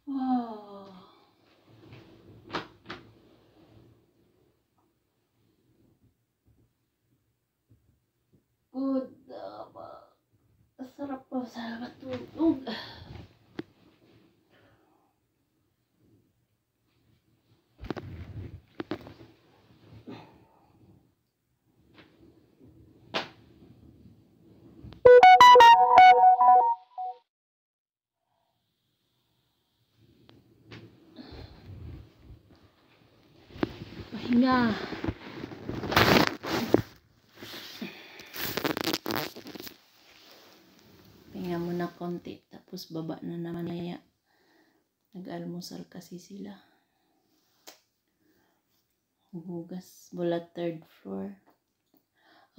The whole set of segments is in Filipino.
Ah. Good. Sarap po sa matulog. Pahinga. Pahinga muna konti. Tapos baba na naman kaya. Nag-almusal kasi sila. Hugas mula 3rd floor.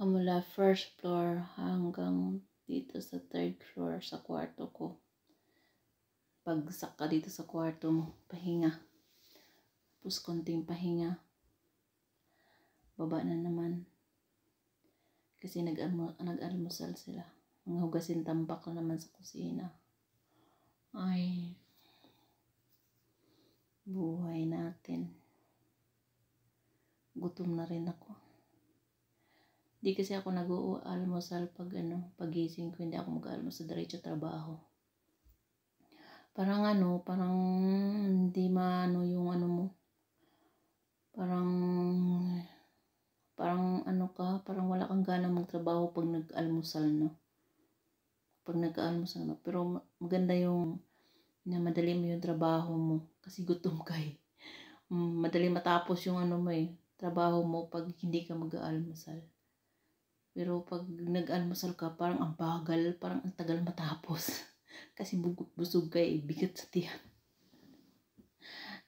Mula 1st floor hanggang dito sa 3rd floor sa kwarto ko. Pagsak ka dito sa kwarto mo, pahinga. Tapos konting pahinga. Baba na naman. Kasi nag-almusal sila. Mga hugasin tambak na naman sa kusina. Ay, buhay natin. Gutom na rin ako. Di kasi ako nag-almusal pagising ko, hindi ako mag-almusal diretso trabaho. Parang parang hindi maano yung mo. Parang wala kang gana magtrabaho pag nag-almusal, no? Pag nag-almusal mo. Pero maganda yung na madali mo yung trabaho mo kasi gutom ka eh. Madali matapos yung trabaho mo pag hindi ka mag-aalmusal. Pero pag nag-almusal ka, parang ang bagal, parang ang tagal matapos. Kasi busog ka eh, bigat sa tiyan.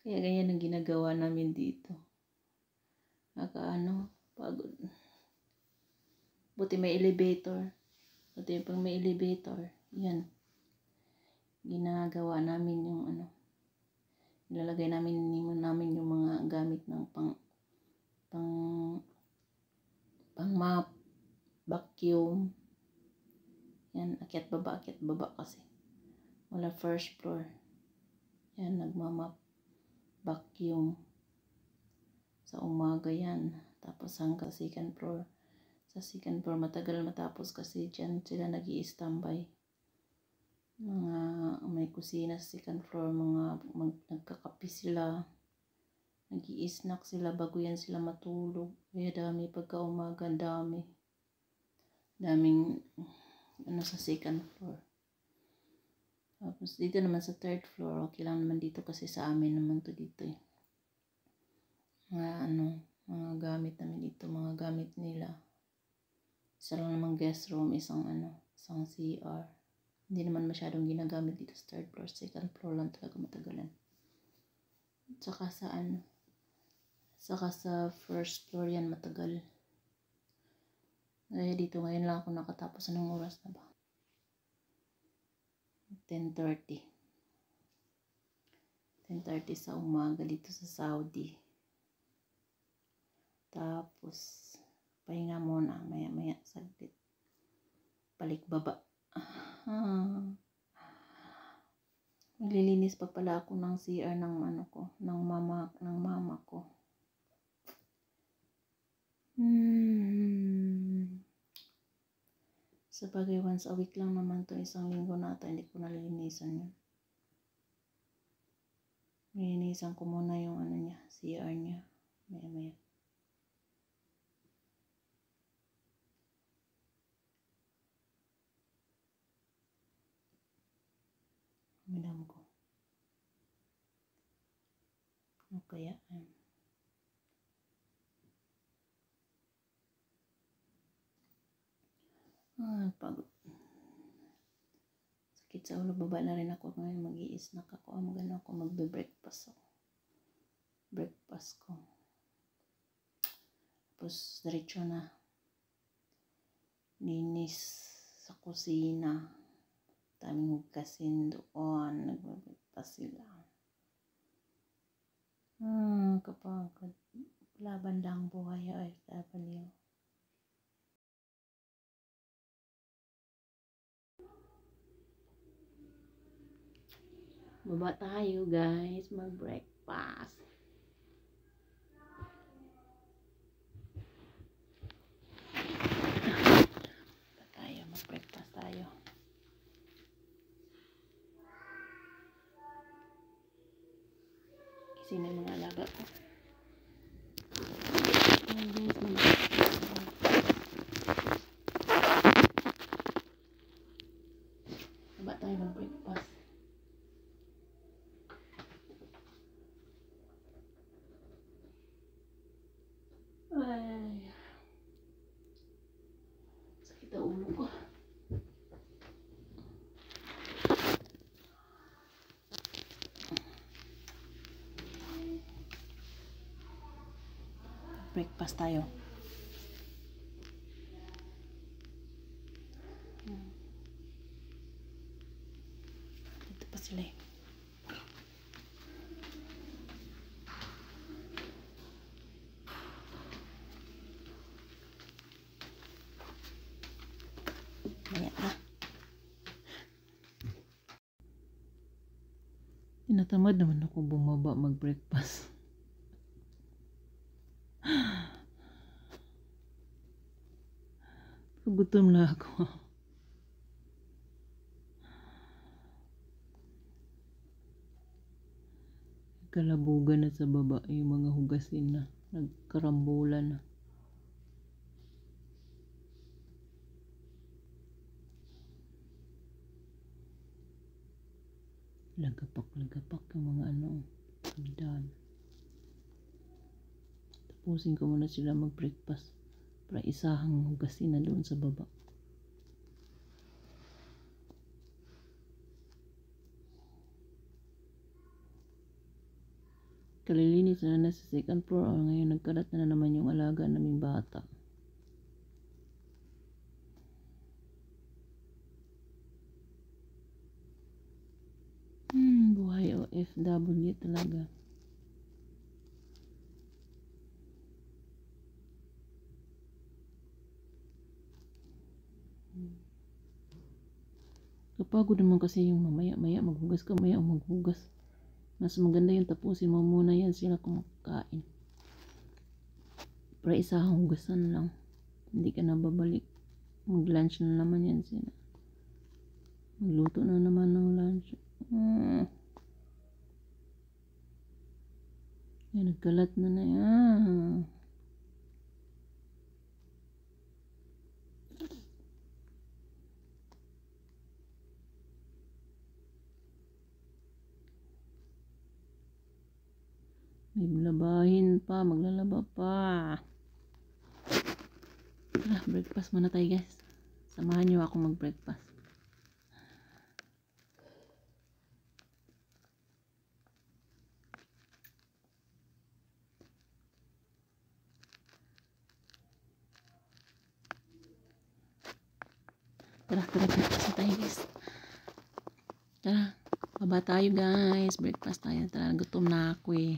Kaya ganyan ang ginagawa namin dito. Pagod. Buti may elevator. Buti pag may elevator, yan. Ginagawa namin yung nilalagay namin yung mga gamit ng pang map, vacuum. Yan, akyat baba kasi. Wala 1st floor. Yan, nagmamap, vacuum. Sa umaga yan. Tapos hanggang 2nd floor. Sa 2nd floor, matagal matapos kasi dyan sila nag-i-standby. May kusina sa 2nd floor, nagkakape sila. Nag-i-snack sila bago yan sila matulog. Kaya dami pagka-umaga, daming sa 2nd floor. Tapos dito naman sa 3rd floor, okay lang naman dito kasi sa amin naman to dito eh. Mga gamit namin dito, mga gamit nila. Isa lang namang guest room, isang CR. Hindi naman masyadong ginagamit dito sa 3rd floor, 2nd floor lang talaga matagalan. Saka sa 1st floor yan matagal. Kaya dito ngayon lang ako nakatapos. Anong oras na ba? 10:30 sa umaga dito sa Saudi. Tapos pahinga muna, maya saglit. Balik baba. Maglilinis pa pala ako ng CR ng mama ko. Sabagay once a week lang naman to, isang linggo na ata hindi ko nalilinisan yun. Nilinisan ko muna yung niya, CR niya. Maya. Madam ko. Ano kaya? Pagod. Sakit sa ulo, baba na rin ako ngayon. Mag-i-snack ako. Magbe-breakfast ako. Breakfast ko. Tapos diretso na. Linis sa kusina. Daming hugasin doon. Nagbabreakfast sila. Kapagod. Laban lang buhay ay OFW. Baba tayo guys, mag-breakfast. Mag-breakfast tayo. Kasi na yung mga alaga ko. Ayan guys, baba tayo mag-breakfast. Ay, sakit ang ulo ko. Breakfast tayo. Dito pa sila eh. Maya na. Tinatamad naman ako bumaba mag-breakfast. Gutom na ako. Kalabugan na sa baba yung mga hugasin na. Nagkarambulan na. Lagapak yung mga hagdan. Tapusin ko muna sila mag-breakfast para isahang hugasin na doon sa baba. Kalilinis na sa second floor. Ngayon nagkalat na naman yung alaga naming bata. Buhay OFW talaga. Kapagod naman kasi yung mamaya-maya maghugas ka, maya maghugas. Mas maganda yung tapusin mo muna yan sila kumakain. Para isahang hugasan lang. Hindi ka na babalik. Mag-lunch na naman yan sila. Magluto na naman ng lunch. Yan, nagkalat na na yan. May labahin pa, maglalaba pa. Tara, breakfast muna tayo guys. Samahan niyo ako mag-breakfast. Tara, breakfast na tayo guys. Tara, baba tayo guys. Breakfast tayo. Tara, gutom na ako eh.